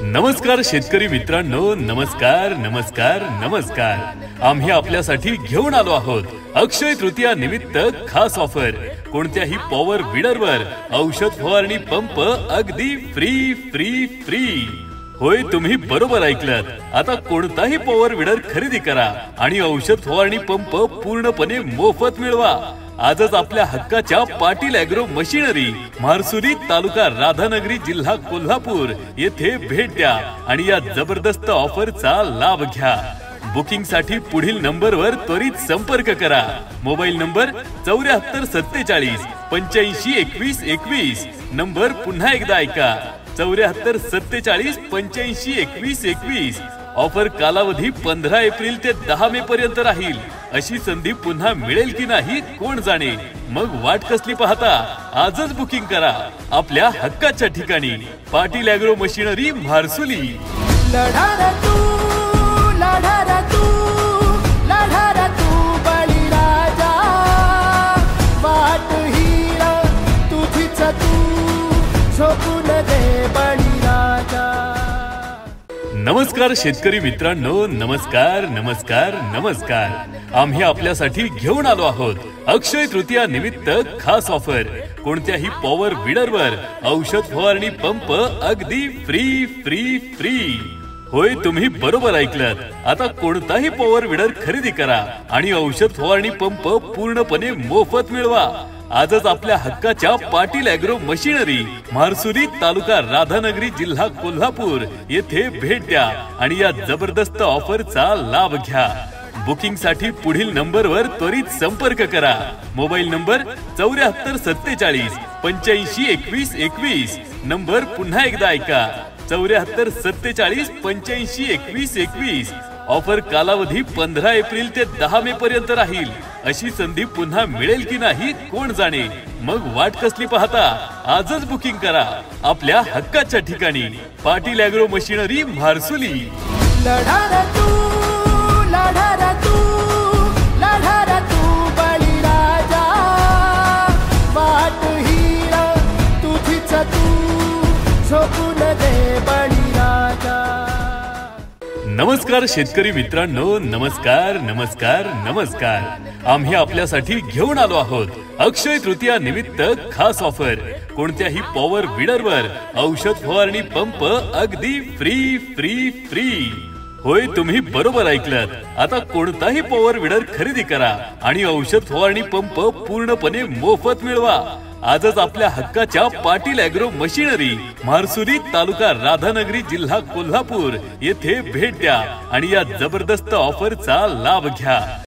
नमस्कार शेतकरी मित्रांनो, नमस्कार नमस्कार नमस्कार। आम्ही आपल्यासाठी घेऊन आलो आहोत अक्षय तृतीया निमित्त खास ऑफर। कोणत्याही पॉवर विडरवर औषध फवारणी पंप अगदी फ्री फ्री फ्री। होय, तुम्ही बरोबर ऐकलत। आता कोणताही पॉवर विडर खरेदी करा आणि औषध फवारणी पंप पूर्णपणे मोफत मिळवा। आजच आपल्या हक्काच्या पाटील ॲग्रो मशिनरी, म्हारसुली, तालुका राधानगरी, जिल्हा कोल्हापूर येथे भेट द्या आणि या जबरदस्त ऑफरचा लाभ घ्या। बुकिंग साठी पुढील नंबरवर त्वरित संपर्क करा। Mobile number 7447 85 21 21। नंबर पुन्हा एकदा ऐका, 7447 85 21 21। ऑफर कालावधी 15 एप्रिल ते 10 मे पर्यंत राहील। अशी संधी पुन्हा मिळेल की नाही कोण जाणे। मग वाट कसली पाहता, आजच बुकिंग करा आपल्या हक्काच्या ठिकाणी, पाटील ॲग्रो मशिनरी, म्हारसुली। लढा तू बळीराजा, वाट हीरा तुझीच तू, झोपून दे बळीराजा। नमस्कार शेतकरी मित्रांनो, नमस्कार नमस्कार नमस्कार। आम्ही आपल्यासाठी घेऊन आलो आहोत अक्षय तृतीया निमित्त खास ऑफर। कोणत्याही पॉवर विडरवर औषध फवारणी पंप अगदी फ्री फ्री फ्री। होय, तुम्ही बरोबर ऐकलत। आता कोणताही पॉवर विडर खरेदी करा आणि औषध फवारणी पंप पूर्णपणे मोफत मिळवा। आजच आपल्या हक्काच्या पाटील ॲग्रो मशिनरी, म्हारसुली, तालुका राधानगरी, जिल्हा कोल्हापूर येथे भेट द्या आणि या जबरदस्त ऑफरचा लाभ घ्या। बुकिंग साठी पुढील नंबरवर त्वरित संपर्क करा। Mobile number 7447 85 21 21। नंबर पुन्हा एकदा ऐका, 7447 85 21 21। ऑफर कालावधी 15 एप्रिल ते 10 मे पर्यंत राहील। अशी संधी पुन्हा मिळेल की नाही कोण जाणे। मग वाट कसली पाहता, आजच बुकिंग करा आपल्या हक्काच्या ठिकाणी, पाटील ॲग्रो मशिनरी, म्हारसुली। लढा तू बळीराजा, वाट हीरा तुझीच तू, झोपून दे बळीराजा। नमस्कार शेतकरी मित्रांनो, नमस्कार नमस्कार नमस्कार। आम्ही आपल्यासाठी घेऊन आलो आहोत अक्षय तृतीया निमित्त खास ऑफर। कोणत्याही पॉवर विडरवर औषध फवारणी पंप अगदी फ्री फ्री फ्री। होय, तुम्ही बरोबर ऐकलत। आता कोणताही पॉवर विडर खरेदी करा आणि औषध फवारणी पंप पूर्णपणे मोफत मिळवा। आजच आपल्या हक्काच्या पाटील ॲग्रो मशिनरी, म्हारसुली, तालुका राधानगरी, जिल्हा कोल्हापूर येथे भेट द्या आणि या जबरदस्त ऑफरचा लाभ घ्या।